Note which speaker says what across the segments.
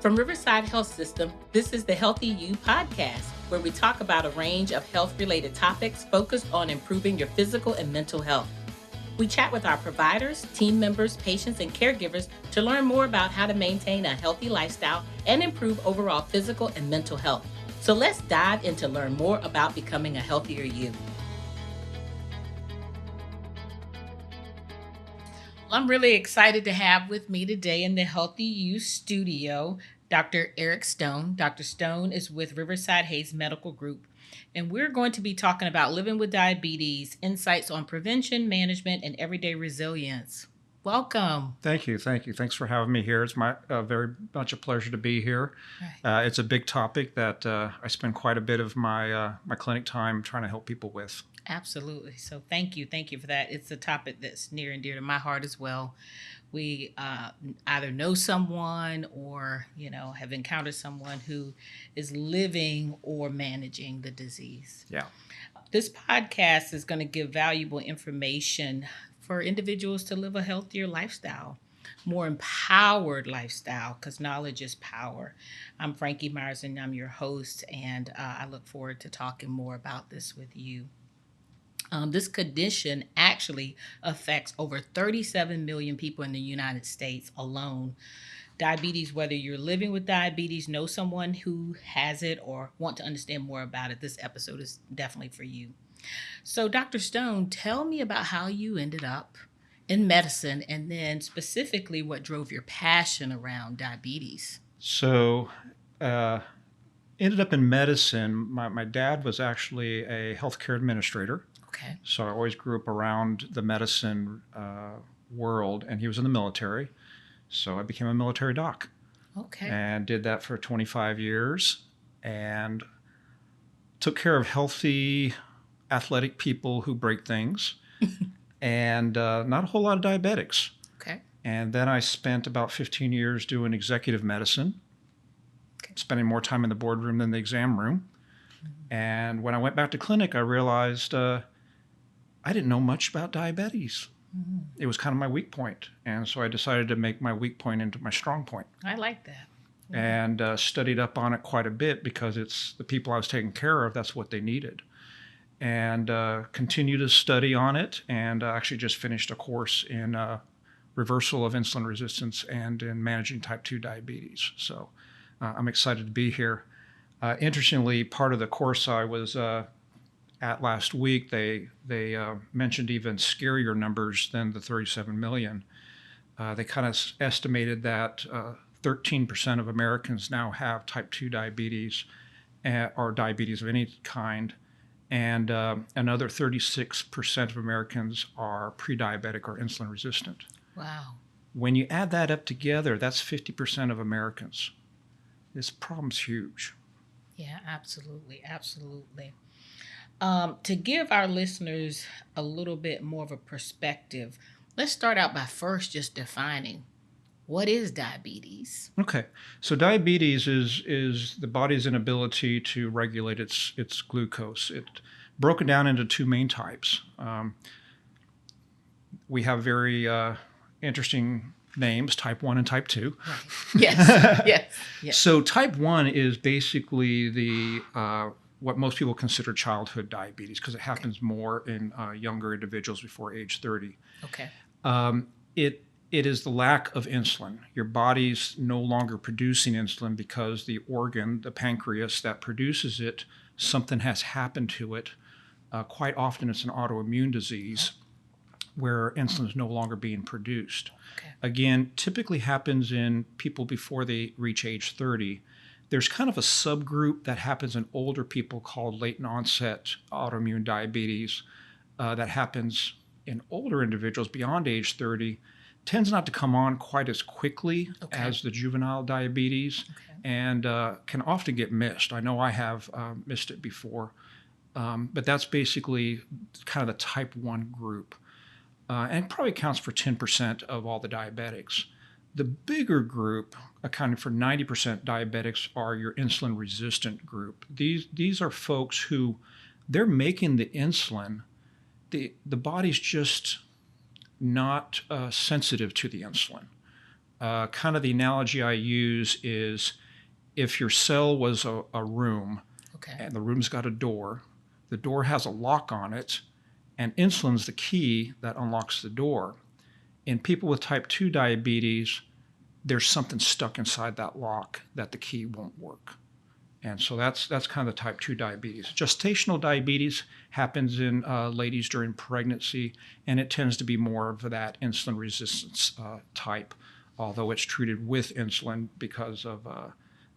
Speaker 1: From Riverside Health System, this is the Healthy You podcast, where we talk about a range of health-related topics focused on improving your physical and mental health. We chat with our providers, team members, patients, and caregivers to learn more about how to maintain a healthy lifestyle and improve overall physical and mental health. So let's dive in to learn more about becoming a healthier you. I'm really excited to have with me today in the Healthy You studio, Dr. Eric Stone. Dr. Stone is with Riverside Hayes Medical Group, and we're going to be talking about living with diabetes, insights on prevention, management, and everyday resilience. Welcome.
Speaker 2: Thank you. Thanks for having me here. It's very much a pleasure to be here. Right. It's a big topic that I spend quite a bit of my clinic time trying to help people with.
Speaker 1: Absolutely. So thank you for that. It's a topic that's near and dear to my heart as well. We either know someone or, have encountered someone who is living or managing the disease.
Speaker 2: Yeah.
Speaker 1: This podcast is going to give valuable information for individuals to live a healthier lifestyle, more empowered lifestyle, because knowledge is power. I'm Frankye Myers, and I'm your host, and I look forward to talking more about this with you. This condition actually affects over 37 million people in the United States alone. Diabetes, whether you're living with diabetes, know someone who has it, or want to understand more about it, this episode is definitely for you. So, Dr. Stone, tell me about how you ended up in medicine, and then specifically what drove your passion around diabetes.
Speaker 2: So, ended up in medicine. My dad was actually a healthcare administrator.
Speaker 1: Okay.
Speaker 2: So I always grew up around the medicine world, and he was in the military. So I became a military doc.
Speaker 1: Okay.
Speaker 2: And did that for 25 years and took care of healthy, athletic people who break things and not a whole lot of diabetics.
Speaker 1: Okay.
Speaker 2: And then I spent about 15 years doing executive medicine, spending more time in the boardroom than the exam room. And when I went back to clinic, I realized I didn't know much about diabetes. Mm-hmm. It was kind of my weak point. And so I decided to make my weak point into my strong point.
Speaker 1: I like that.
Speaker 2: Mm-hmm. And studied up on it quite a bit because it's the people I was taking care of, that's what they needed. And continued to study on it, and actually just finished a course in reversal of insulin resistance and in managing type 2 diabetes. So I'm excited to be here. Interestingly, part of the course I was at last week, they mentioned even scarier numbers than the 37 million. They kind of estimated that 13% of Americans now have type 2 diabetes or diabetes of any kind, and another 36% of Americans are pre-diabetic or insulin resistant.
Speaker 1: Wow.
Speaker 2: When you add that up together, that's 50% of Americans. This problem's huge.
Speaker 1: Yeah, absolutely. To give our listeners a little bit more of a perspective, let's start out by first just defining what is diabetes.
Speaker 2: Okay, so diabetes is the body's inability to regulate its glucose. It's broken down into two main types. We have very interesting names, type 1 and type 2.
Speaker 1: Right. Yes.
Speaker 2: So type 1 is basically the what most people consider childhood diabetes because it happens more in younger individuals before age 30.
Speaker 1: Okay.
Speaker 2: It is the lack of insulin. Your body's no longer producing insulin because the organ, the pancreas that produces it, something has happened to it. Quite often it's an autoimmune disease where insulin is no longer being produced.
Speaker 1: Okay.
Speaker 2: Again, typically happens in people before they reach age 30. There's kind of a subgroup that happens in older people called latent onset autoimmune diabetes that happens in older individuals beyond age 30. Tends not to come on quite as quickly as the juvenile diabetes and can often get missed. I know I have missed it before, but that's basically kind of the type 1 group. And probably accounts for 10% of all the diabetics. The bigger group, accounting for 90% diabetics, are your insulin-resistant group. These are folks who they're making the insulin. The body's just not sensitive to the insulin. kind of the analogy I use is if your cell was a room,
Speaker 1: Okay.
Speaker 2: and the room's got a door, the door has a lock on it, and insulin's the key that unlocks the door. In people with type 2 diabetes, there's something stuck inside that lock that the key won't work. And so that's kind of the type 2 diabetes. Gestational diabetes happens in ladies during pregnancy, and it tends to be more of that insulin resistance type, although it's treated with insulin because of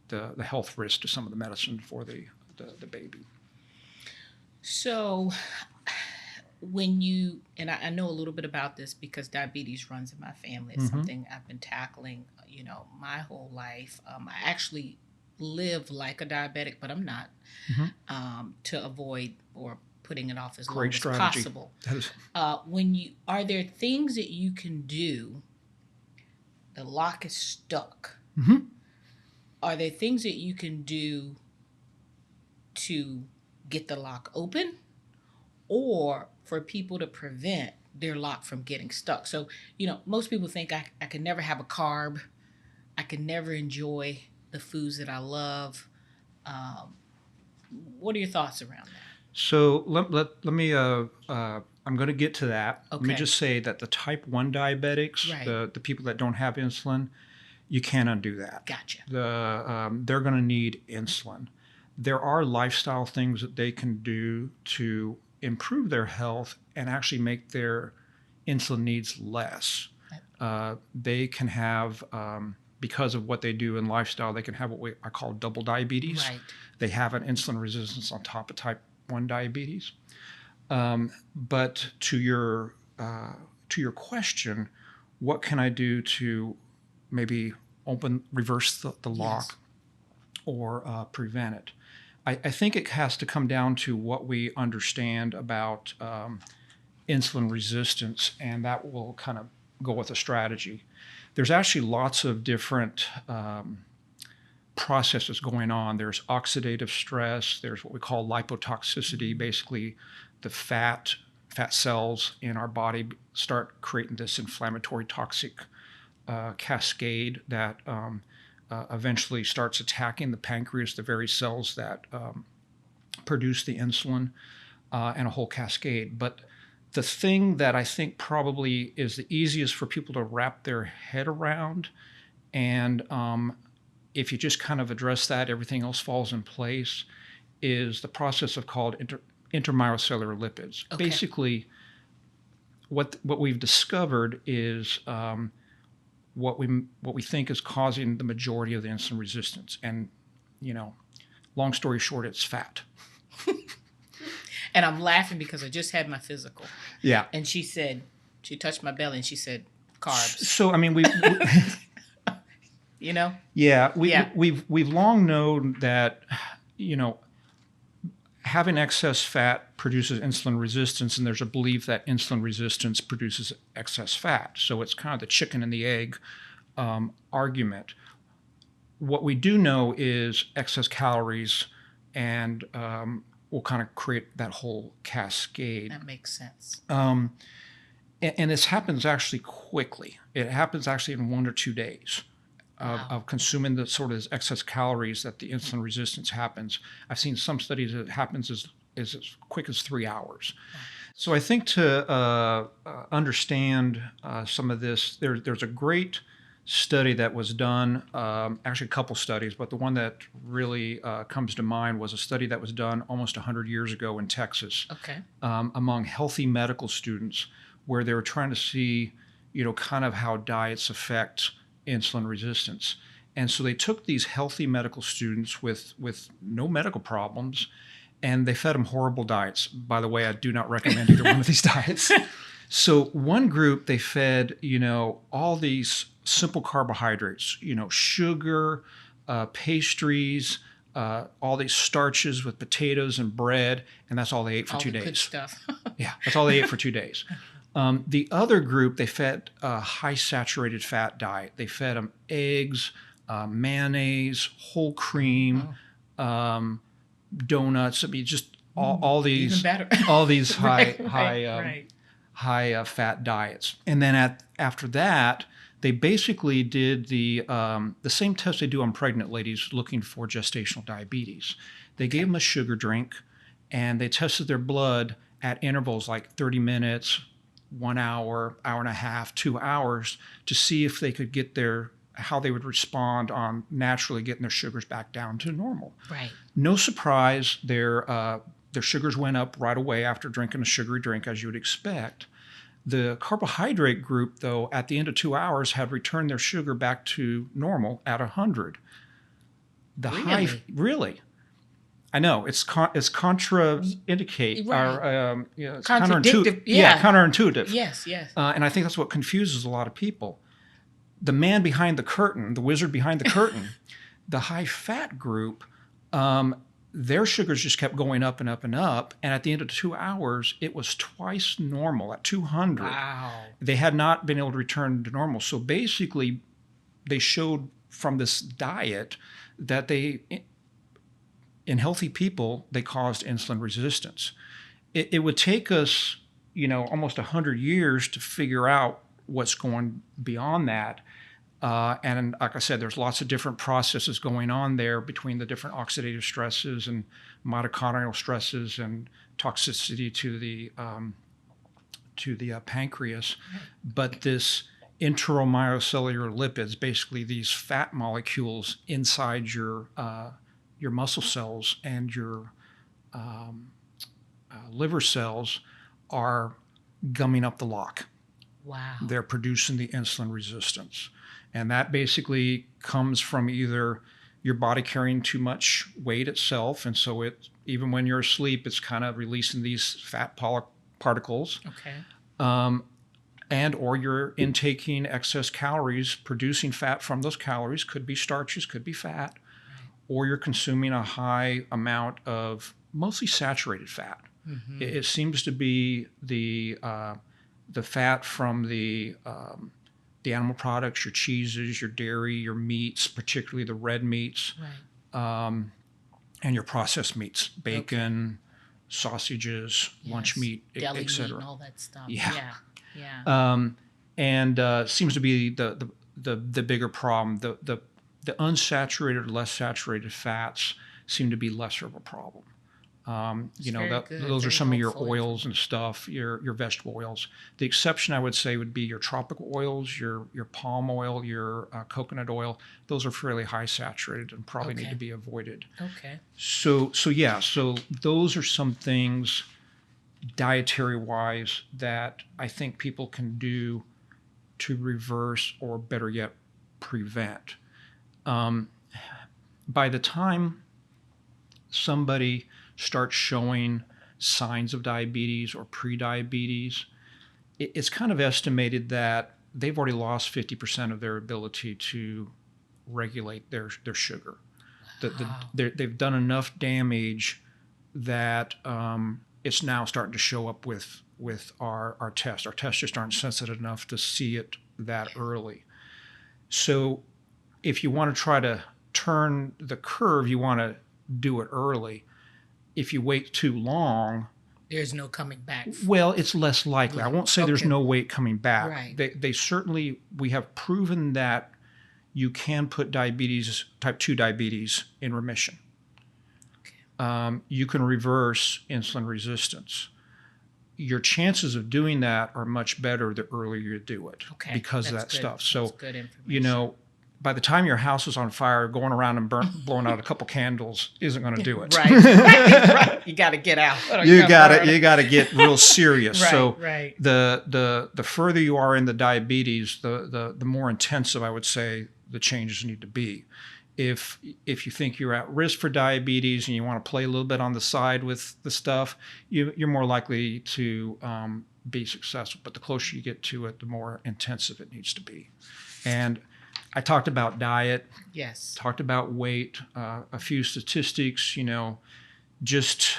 Speaker 2: the health risk to some of the medicine for the baby.
Speaker 1: So, and I know a little bit about this because diabetes runs in my family. It's something I've been tackling, my whole life. I actually live like a diabetic, but I'm not, to avoid or putting it off as long as possible. Are there things that you can do? The lock is stuck. Are there things that you can do to get the lock open, or for people to prevent their lock from getting stuck? So, most people think I can never have a carb. I can never enjoy the foods that I love. What are your thoughts around that?
Speaker 2: So let me, I'm going to get to that.
Speaker 1: Okay.
Speaker 2: Let me just say that the type 1 diabetics,
Speaker 1: right.
Speaker 2: the people that don't have insulin, you can't undo that.
Speaker 1: Gotcha.
Speaker 2: They're going to need insulin. There are lifestyle things that they can do to improve their health and actually make their insulin needs less. They can have, because of what they do in lifestyle, they can have what I call double diabetes.
Speaker 1: Right.
Speaker 2: They have an insulin resistance on top of type 1 diabetes. But to your question, what can I do to maybe reverse the lock,
Speaker 1: yes.
Speaker 2: or prevent it? I think it has to come down to what we understand about insulin resistance, and that will kind of go with a strategy. There's actually lots of different processes going on. There's oxidative stress. There's what we call lipotoxicity. Basically, the fat cells in our body start creating this inflammatory toxic cascade that eventually starts attacking the pancreas, the very cells that produce the insulin, and a whole cascade. But the thing that I think probably is the easiest for people to wrap their head around, and if you just kind of address that, everything else falls in place, is the process of called intermyocellular lipids.
Speaker 1: Okay.
Speaker 2: Basically, what we've discovered is what we think is causing the majority of the insulin resistance. And, long story short, it's fat.
Speaker 1: And I'm laughing because I just had my physical.
Speaker 2: Yeah.
Speaker 1: And she touched my belly and she said, carbs.
Speaker 2: So,
Speaker 1: Yeah.
Speaker 2: We've long known that, having excess fat produces insulin resistance, and there's a belief that insulin resistance produces excess fat. So it's kind of the chicken and the egg argument. What we do know is excess calories and will kind of create that whole cascade.
Speaker 1: That makes sense.
Speaker 2: And this happens actually quickly. It happens actually in 1 or 2 days. Of consuming the sort of excess calories that the insulin resistance happens. I've seen some studies that it happens as quick as 3 hours. So I think to understand some of this, there's a great study that was done, actually a couple studies, but the one that really comes to mind was a study that was done almost 100 years ago in Texas.
Speaker 1: Okay.
Speaker 2: Among healthy medical students, where they were trying to see, kind of how diets affect insulin resistance. And so they took these healthy medical students with no medical problems, and they fed them horrible diets. By the way, I do not recommend either one of these diets. So one group, they fed, all these simple carbohydrates, sugar, pastries, all these starches with potatoes and bread, and that's all they ate for 2 days.
Speaker 1: Good stuff.
Speaker 2: Yeah, that's all they ate for 2 days. The other group, they fed a high saturated fat diet. They fed them eggs, mayonnaise, whole cream, donuts. Just all these,
Speaker 1: even better.
Speaker 2: all these high
Speaker 1: Right.
Speaker 2: high fat diets. And then after that, They basically did the same test they do on pregnant ladies looking for gestational diabetes. They gave them a sugar drink, and they tested their blood at intervals like 30 minutes, 1 hour, hour and a half, 2 hours, to see if they could get how they would respond on naturally getting their sugars back down to normal.
Speaker 1: Right.
Speaker 2: No surprise, their sugars went up right away after drinking a sugary drink, as you would expect. The carbohydrate group, though, at the end of 2 hours had returned their sugar back to normal at 100. Really? I know it's contraindicate
Speaker 1: Right.
Speaker 2: or it's
Speaker 1: Contradictive.
Speaker 2: counterintuitive.
Speaker 1: Yes, yes.
Speaker 2: And I think that's what confuses a lot of people. The man behind the curtain, the wizard behind the curtain, the high fat group, their sugars just kept going up and up and up. And at the end of 2 hours, it was twice normal at 200.
Speaker 1: Wow.
Speaker 2: They had not been able to return to normal. So basically, they showed from this diet that in healthy people, they caused insulin resistance. It would take us, almost 100 years to figure out what's going beyond that. And like I said, there's lots of different processes going on there between the different oxidative stresses and mitochondrial stresses and toxicity to the pancreas. But this enteromyocellular lipids, basically these fat molecules inside your muscle cells and your liver cells, are gumming up the lock.
Speaker 1: Wow.
Speaker 2: They're producing the insulin resistance. And that basically comes from either your body carrying too much weight itself, and so even when you're asleep, it's kind of releasing these fat particles.
Speaker 1: Okay.
Speaker 2: And or you're intaking excess calories, producing fat from those calories, could be starches, could be fat, or you're consuming a high amount of mostly saturated fat. Mm-hmm. It seems to be the fat from the animal products, your cheeses, your dairy, your meats, particularly the red meats, and your processed meats, bacon, sausages, lunch meat,
Speaker 1: deli
Speaker 2: etc.
Speaker 1: meat and all that stuff.
Speaker 2: Yeah.
Speaker 1: Yeah.
Speaker 2: Seems to be the bigger problem. The unsaturated, less saturated fats seem to be lesser of a problem. Those are some of your oils and stuff, your vegetable oils. The exception, I would say, would be your tropical oils, your palm oil, your coconut oil. Those are fairly high saturated and probably need to be avoided.
Speaker 1: Okay.
Speaker 2: So those are some things dietary wise that I think people can do to reverse, or better yet, prevent. By the time somebody starts showing signs of diabetes or pre-diabetes, it's kind of estimated that they've already lost 50% of their ability to regulate their sugar. They've done enough damage that it's now starting to show up with our tests. Our tests just aren't sensitive enough to see it that early. So if you want to try to turn the curve, you want to do it early. If you wait too long,
Speaker 1: there's no coming back.
Speaker 2: Well, it's less likely. I won't say there's no weight coming back.
Speaker 1: Right.
Speaker 2: They certainly, we have proven that you can put diabetes, type 2 diabetes, in remission. Okay. You can reverse insulin resistance. Your chances of doing that are much better the earlier you do it, because of that stuff. So,
Speaker 1: that's good information.
Speaker 2: By the time your house is on fire, going around and blowing out a couple candles isn't going to do it.
Speaker 1: Right. You got to get out.
Speaker 2: You got to get real serious.
Speaker 1: Right.
Speaker 2: The further you are in the diabetes, the more intensive I would say the changes need to be. If you think you're at risk for diabetes and you want to play a little bit on the side with the stuff, you're more likely to be successful. But the closer you get to it, the more intensive it needs to be. And I talked about diet.
Speaker 1: Yes.
Speaker 2: Talked about weight. A few statistics. Just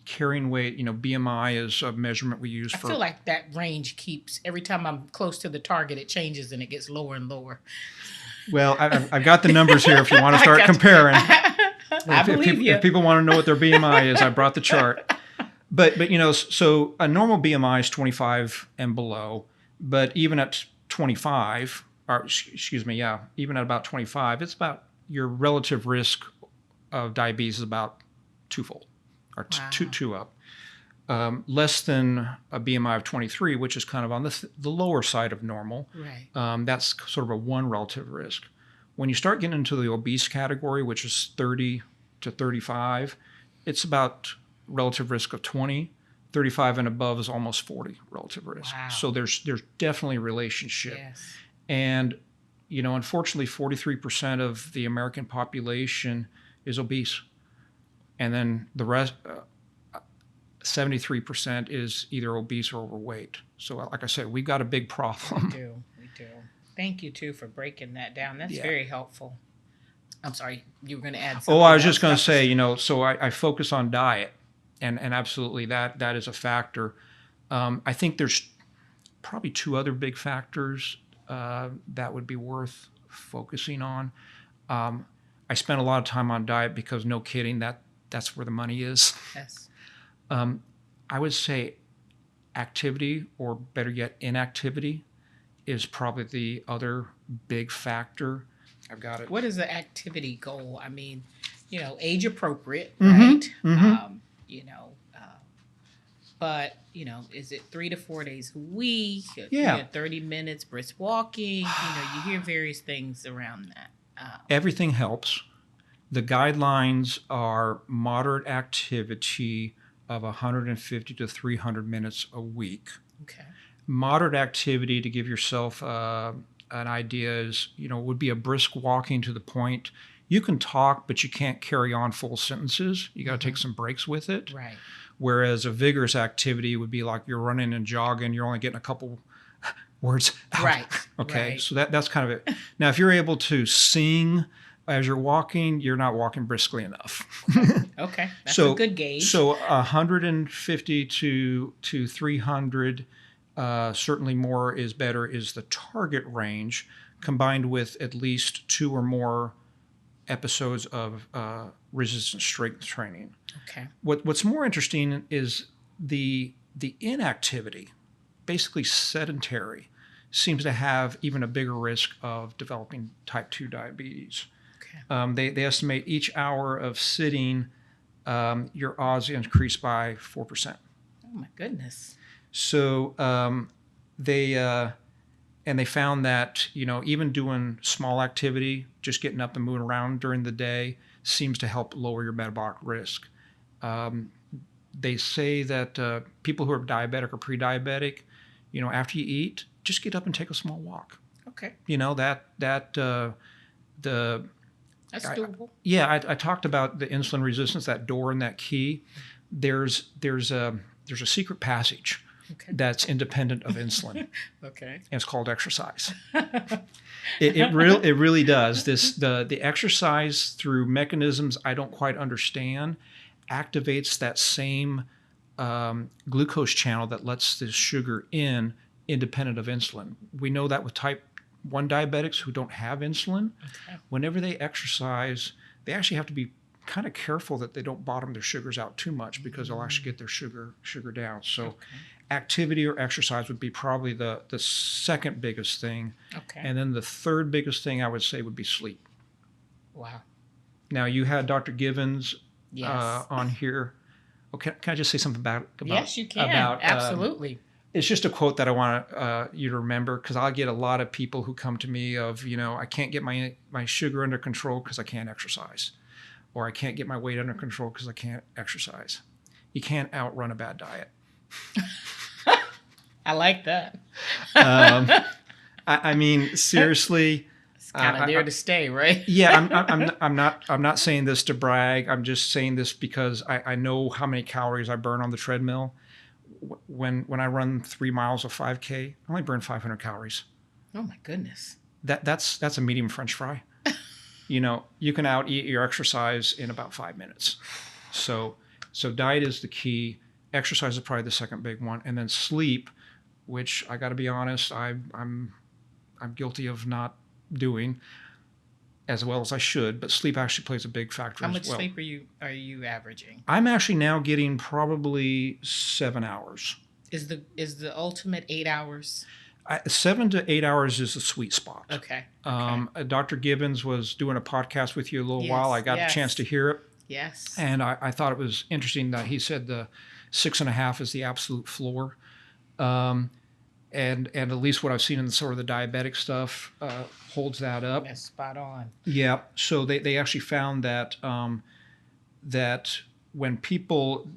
Speaker 2: carrying weight. BMI is a measurement we use for.
Speaker 1: I feel like that range keeps, every time I'm close to the target, it changes and it gets lower and lower.
Speaker 2: Well, I've got the numbers here if you want to start comparing.
Speaker 1: I believe you.
Speaker 2: If people want to know what their BMI is, I brought the chart. But so a normal BMI is 25 and below. But even at 25, or excuse me, yeah, even at about 25, it's about your relative risk of diabetes is about twofold, or
Speaker 1: Wow.
Speaker 2: two up. Less than a BMI of 23, which is kind of on the lower side of normal.
Speaker 1: Right.
Speaker 2: That's sort of a one relative risk. When you start getting into the obese category, which is 30 to 35, it's about relative risk of 20. 35 and above is almost 40 relative risk.
Speaker 1: Wow.
Speaker 2: So there's definitely a relationship.
Speaker 1: Yes.
Speaker 2: And, unfortunately, 43% of the American population is obese. And then the rest, 73% is either obese or overweight. So like I said, we've got a big problem.
Speaker 1: We do. Thank you, too, for breaking that down. That's very helpful. I'm sorry, you were going to add something.
Speaker 2: Oh, I was just going to say, so I focus on diet, and absolutely that is a factor. I think there's probably two other big factors that would be worth focusing on. I spent a lot of time on diet because, no kidding, that's where the money is.
Speaker 1: Yes.
Speaker 2: I would say activity, or better yet, inactivity, is probably the other big factor. I've got it.
Speaker 1: What is the activity goal? I mean, age appropriate,
Speaker 2: Mm-hmm.
Speaker 1: right?
Speaker 2: Mm-hmm.
Speaker 1: But, is it 3 to 4 days a week?
Speaker 2: Yeah.
Speaker 1: 30 minutes brisk walking? You hear various things around that.
Speaker 2: Everything helps. The guidelines are moderate activity of 150 to 300 minutes a week.
Speaker 1: Okay.
Speaker 2: Moderate activity, to give yourself an idea, is, would be a brisk walking to the point you can talk, but you can't carry on full sentences. You got to take some breaks with it.
Speaker 1: Right.
Speaker 2: Whereas a vigorous activity would be like you're running and jogging, you're only getting a couple words out.
Speaker 1: Right.
Speaker 2: Okay.
Speaker 1: Right.
Speaker 2: So that's kind of it. Now, if you're able to sing as you're walking, you're not walking briskly enough.
Speaker 1: Okay. That's a good gauge.
Speaker 2: So 150 to 300, certainly more is better, is the target range, combined with at least 2 or more episodes of resistance strength training.
Speaker 1: Okay.
Speaker 2: What's more interesting is the inactivity, basically sedentary, seems to have even a bigger risk of developing type 2 diabetes.
Speaker 1: Okay.
Speaker 2: They estimate each hour of sitting, your odds increase by 4%.
Speaker 1: Oh my goodness.
Speaker 2: So they found that, even doing small activity, just getting up and moving around during the day, seems to help lower your metabolic risk. They say that people who are diabetic or pre-diabetic, after you eat, just get up and take a small walk.
Speaker 1: Okay. That's doable.
Speaker 2: I talked about the insulin resistance, that door and that key. There's a secret passage.
Speaker 1: Okay.
Speaker 2: That's independent of insulin.
Speaker 1: Okay.
Speaker 2: And it's called exercise. It really does. The exercise, through mechanisms I don't quite understand, activates that same glucose channel that lets the sugar in, independent of insulin. We know that with type 1 diabetics who don't have insulin.
Speaker 1: Okay.
Speaker 2: Whenever they exercise, they actually have to be kind of careful that they don't bottom their sugars out too much, because they'll actually get their sugar down. So activity or exercise would be probably the second biggest thing.
Speaker 1: Okay.
Speaker 2: And then the third biggest thing I would say would be sleep.
Speaker 1: Wow.
Speaker 2: Now, you had Dr. Givens
Speaker 1: Yes.
Speaker 2: on here. Okay, can I just say something about
Speaker 1: Yes, you can.
Speaker 2: About,
Speaker 1: absolutely.
Speaker 2: It's just a quote that I want you to remember, because I'll get a lot of people who come to me of, I can't get my sugar under control because I can't exercise, or I can't get my weight under control because I can't exercise. You can't outrun a bad diet.
Speaker 1: I like that.
Speaker 2: I mean, seriously.
Speaker 1: It's kind of there to stay, right?
Speaker 2: Yeah, I'm not saying this to brag. I'm just saying this because I know how many calories I burn on the treadmill. When I run 3 miles of 5K, I only burn 500 calories.
Speaker 1: Oh my goodness.
Speaker 2: That's a medium French fry. You can out eat your exercise in about 5 minutes. So diet is the key. Exercise is probably the second big one, and then sleep, which I got to be honest, I'm guilty of not doing as well as I should, but sleep actually plays a big factor as well.
Speaker 1: How much sleep are you averaging?
Speaker 2: I'm actually now getting probably 7 hours.
Speaker 1: Is the ultimate 8 hours?
Speaker 2: 7 to 8 hours is the sweet spot.
Speaker 1: Okay.
Speaker 2: Dr. Gibbons was doing a podcast with you a little while.
Speaker 1: Yes.
Speaker 2: I got a chance to hear it.
Speaker 1: Yes.
Speaker 2: And I thought it was interesting that he said the 6.5 is the absolute floor. And at least what I've seen in sort of the diabetic stuff holds that up.
Speaker 1: That's spot on.
Speaker 2: Yeah. So they actually found that that when people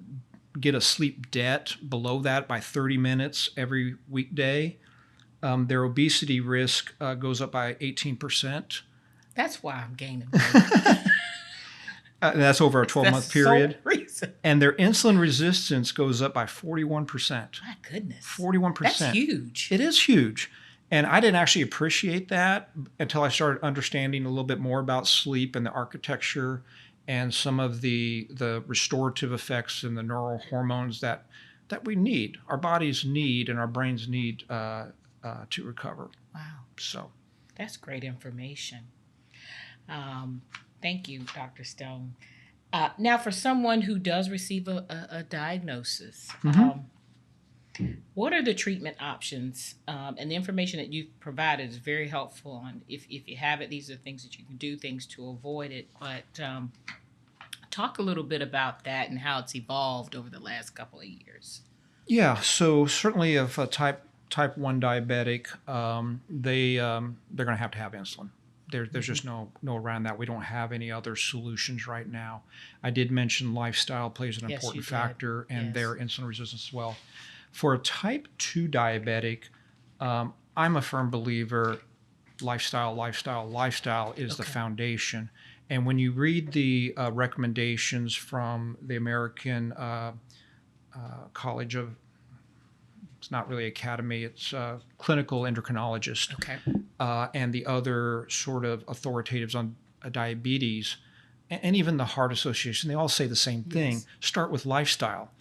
Speaker 2: get a sleep debt below that by 30 minutes every weekday, their obesity risk goes up by 18%.
Speaker 1: That's why I'm gaining weight.
Speaker 2: That's over a 12-month period.
Speaker 1: Reason.
Speaker 2: And their insulin resistance goes up by 41%.
Speaker 1: My goodness.
Speaker 2: 41%.
Speaker 1: That's huge.
Speaker 2: It is huge. And I didn't actually appreciate that until I started understanding a little bit more about sleep and the architecture and some of the restorative effects and the neural hormones that we need, our bodies need, and our brains need to recover.
Speaker 1: Wow.
Speaker 2: So
Speaker 1: that's great information. Thank you, Dr. Stone. Now, for someone who does receive a diagnosis, what are the treatment options? And the information that you've provided is very helpful on if you have it, these are things that you can do, things to avoid it. But talk a little bit about that and how it's evolved over the last couple of years.
Speaker 2: Yeah, so certainly if a type 1 diabetic, they're going to have insulin. There's just no around that. We don't have any other solutions right now. I did mention lifestyle plays an important factor, and their insulin resistance as well. For a type 2 diabetic, I'm a firm believer lifestyle is the foundation. And when you read the recommendations from the American College of, it's not really academy, it's clinical endocrinologist, and the other sort of authoritatives on diabetes, and even the Heart Association, they all say the same thing. Yes. Start with lifestyle.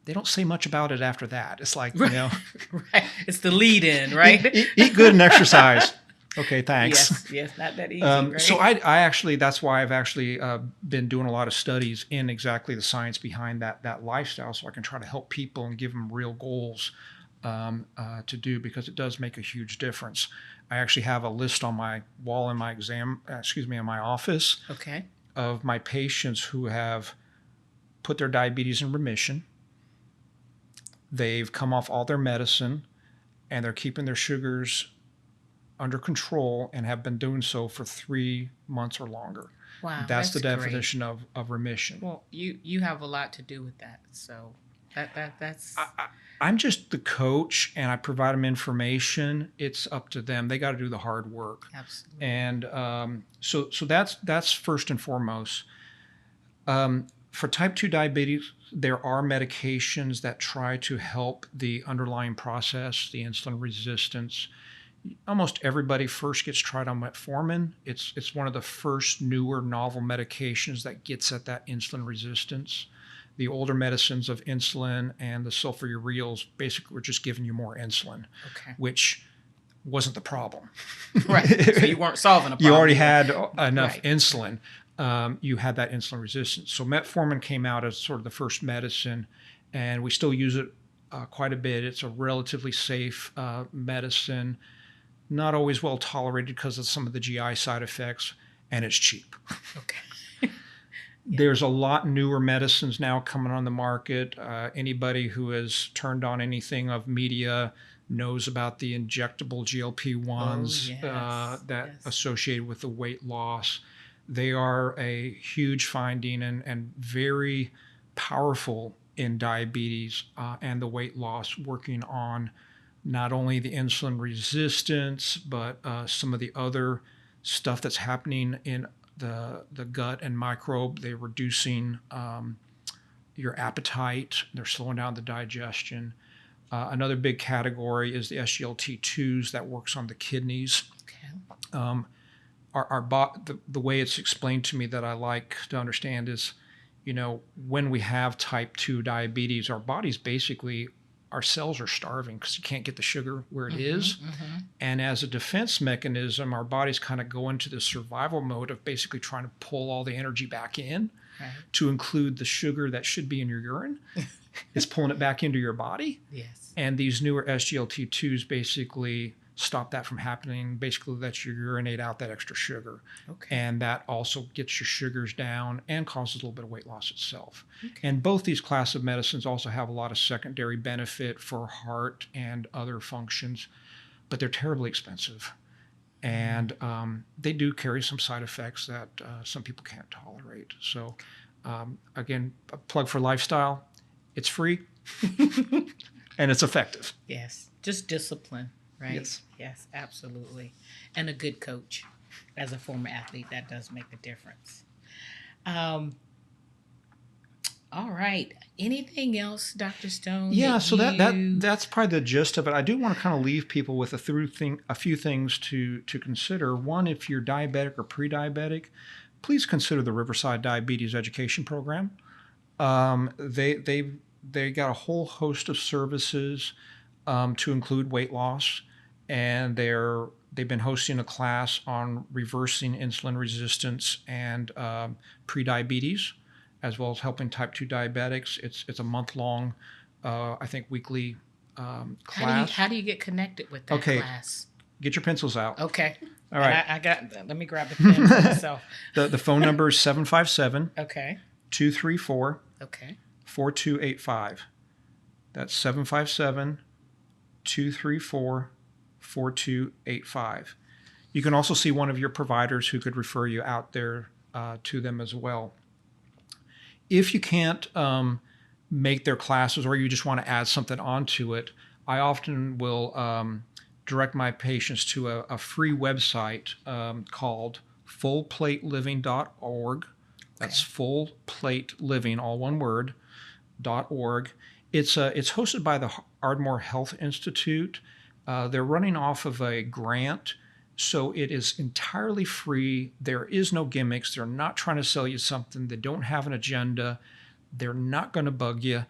Speaker 2: They don't say much about it after that. It's like,
Speaker 1: right. It's the lead in, right?
Speaker 2: Eat good and exercise. Okay, thanks.
Speaker 1: Yes, not that easy. Right?
Speaker 2: So I actually, that's why I've actually been doing a lot of studies in exactly the science behind that lifestyle, so I can try to help people and give them real goals to do, because it does make a huge difference. I actually have a list on my wall in my in my office, of my patients who have put their diabetes in remission. They've come off all their medicine, and they're keeping their sugars under control and have been doing so for 3 months or longer.
Speaker 1: Wow,
Speaker 2: that's the definition of remission.
Speaker 1: Well, you have a lot to do with that, so that's.
Speaker 2: I'm just the coach, and I provide them information. It's up to them. They got to do the hard work.
Speaker 1: Absolutely.
Speaker 2: And so that's first and foremost. For type 2 diabetes, there are medications that try to help the underlying process, the insulin resistance. Almost everybody first gets tried on metformin. It's one of the first newer novel medications that gets at that insulin resistance. The older medicines of insulin and the sulfonylureas basically were just giving you more insulin, which wasn't the problem.
Speaker 1: Right. So you weren't solving a problem.
Speaker 2: You already had enough insulin. You had that insulin resistance. So metformin came out as sort of the first medicine, and we still use it quite a bit. It's a relatively safe medicine, not always well tolerated because of some of the GI side effects, and it's cheap. There's a lot newer medicines now coming on the market. Anybody who has turned on anything of media knows about the injectable GLP-1s associated with the weight loss. They are a huge finding and very powerful in diabetes and the weight loss, working on not only the insulin resistance, but some of the other stuff that's happening in the gut and microbe. They're reducing your appetite. They're slowing down the digestion. Another big category is the SGLT2s that works on the kidneys. The way it's explained to me that I like to understand is, when we have type 2 diabetes, our bodies basically our cells are starving because you can't get the sugar where it is. And as a defense mechanism, our bodies kind of go into this survival mode of basically trying to pull all the energy back in, to include the sugar that should be in your urine. It's pulling it back into your body.
Speaker 1: Yes.
Speaker 2: And these newer SGLT2s basically stop that from happening, basically lets you urinate out that extra sugar.
Speaker 1: Okay.
Speaker 2: And that also gets your sugars down and causes a little bit of weight loss itself.
Speaker 1: Okay.
Speaker 2: And both these class of medicines also have a lot of secondary benefit for heart and other functions, but they're terribly expensive. And they do carry some side effects that some people can't tolerate. So again, a plug for lifestyle. It's free and it's effective.
Speaker 1: Yes. Just discipline, right?
Speaker 2: Yes.
Speaker 1: Yes, absolutely. And a good coach. As a former athlete, that does make a difference. All right. Anything else, Dr. Stone?
Speaker 2: Yeah, so that's probably the gist of it. I do want to kind of leave people with a few things to consider. One, if you're diabetic or pre-diabetic, please consider the Riverside Diabetes Education Program. They got a whole host of services to include weight loss, and they've been hosting a class on reversing insulin resistance and prediabetes, as well as helping type 2 diabetics. It's a month-long, I think, weekly class.
Speaker 1: How do you get connected with that class?
Speaker 2: Get your pencils out.
Speaker 1: Okay.
Speaker 2: All right.
Speaker 1: Let me grab the pen for myself.
Speaker 2: The phone number is 757
Speaker 1: Okay.
Speaker 2: 234
Speaker 1: Okay.
Speaker 2: 4285. That's 757 234 4285. You can also see one of your providers who could refer you out there to them as well. If you can't make their classes, or you just want to add something onto it, I often will direct my patients to a free website called fullplateliving.org. That's fullplateliving, all one word, .org. It's hosted by the Ardmore Health Institute. They're running off of a grant, so it is entirely free. There is no gimmicks. They're not trying to sell you something. They don't have an agenda. They're not going to bug you.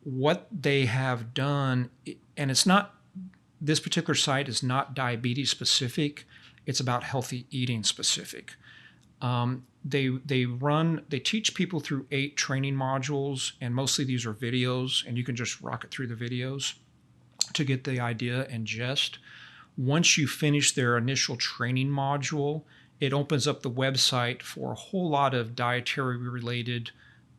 Speaker 2: What they have done, and it's not, this particular site is not diabetes specific. It's about healthy eating specific. They teach people through 8 training modules, and mostly these are videos, and you can just rock it through the videos to get the idea and gist. Once you finish their initial training module, it opens up the website for a whole lot of dietary related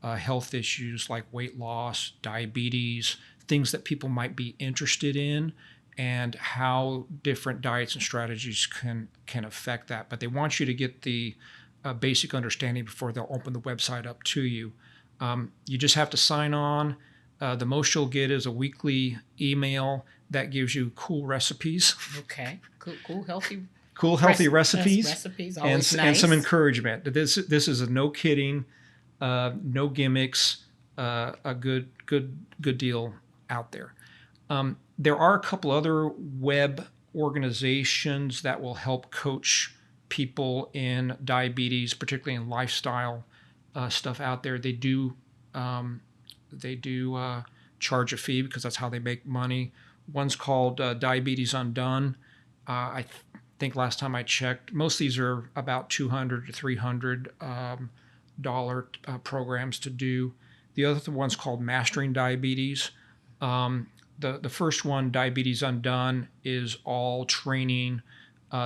Speaker 2: health issues like weight loss, diabetes, things that people might be interested in, and how different diets and strategies can affect that. But they want you to get the basic understanding before they'll open the website up to you. You just have to sign on. The most you'll get is a weekly email that gives you cool recipes.
Speaker 1: Okay, cool, healthy.
Speaker 2: Cool, healthy recipes.
Speaker 1: Recipes,
Speaker 2: and,
Speaker 1: always nice.
Speaker 2: And some encouragement. This is a no kidding, no gimmicks, a good deal out there. There are a couple other web organizations that will help coach people in diabetes, particularly in lifestyle stuff out there. They do charge a fee because that's how they make money. One's called Diabetes Undone. I think last time I checked, most of these are about $200 to $300 programs to do. The other one's called Mastering Diabetes. The first one, Diabetes Undone, is all training.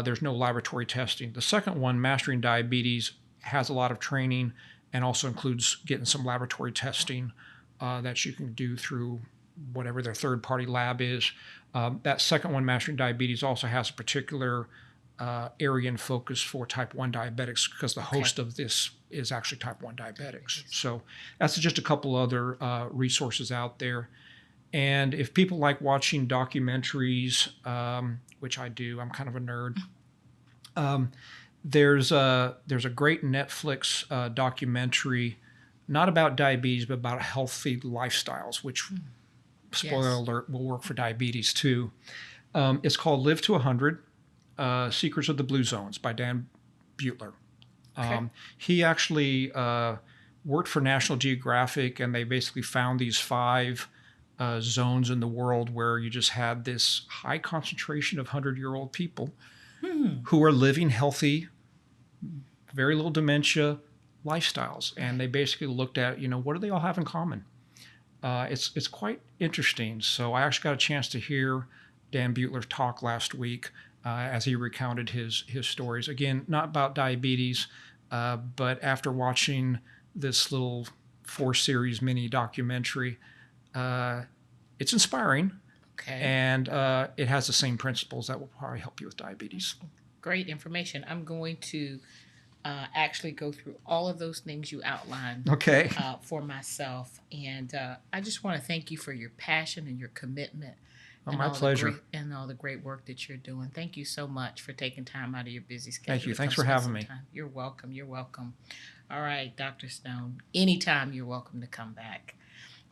Speaker 2: There's no laboratory testing. The second one, Mastering Diabetes, has a lot of training and also includes getting some laboratory testing that you can do through whatever their third-party lab is. That second one, Mastering Diabetes, also has a particular area and focus for type 1 diabetics because the host of this is actually type 1 diabetics. So that's just a couple other resources out there. And if people like watching documentaries, which I do, I'm kind of a nerd, there's a great Netflix documentary, not about diabetes, but about healthy lifestyles, which, spoiler alert, will work for diabetes too. It's called Live to 100, Secrets of the Blue Zones by Dan Butler. He actually worked for National Geographic, and they basically found these 5 zones in the world where you just had this high concentration of 100-year-old people who are living healthy, very little dementia lifestyles. And they basically looked at, what do they all have in common? It's quite interesting. So I actually got a chance to hear Dan Butler talk last week as he recounted his stories. Again, not about diabetes, but after watching this little 4-series mini documentary, it's inspiring.
Speaker 1: Okay.
Speaker 2: And it has the same principles that will probably help you with diabetes.
Speaker 1: Great information. I'm going to actually go through all of those things you outlined
Speaker 2: Okay.
Speaker 1: For myself. And I just want to thank you for your passion and your commitment.
Speaker 2: Oh, my pleasure.
Speaker 1: And all the great work that you're doing. Thank you so much for taking time out of your busy schedule.
Speaker 2: Thank you. Thanks for having me.
Speaker 1: You're welcome. You're welcome. All right, Dr. Stone, anytime you're welcome to come back.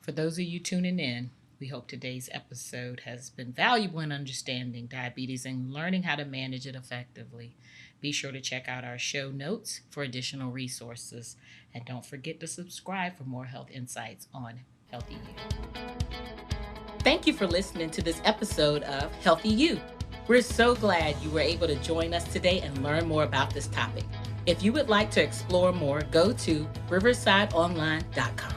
Speaker 1: For those of you tuning in, we hope today's episode has been valuable in understanding diabetes and learning how to manage it effectively. Be sure to check out our show notes for additional resources. And don't forget to subscribe for more health insights on Healthy You. Thank you for listening to this episode of Healthy You. We're so glad you were able to join us today and learn more about this topic. If you would like to explore more, go to riversideonline.com.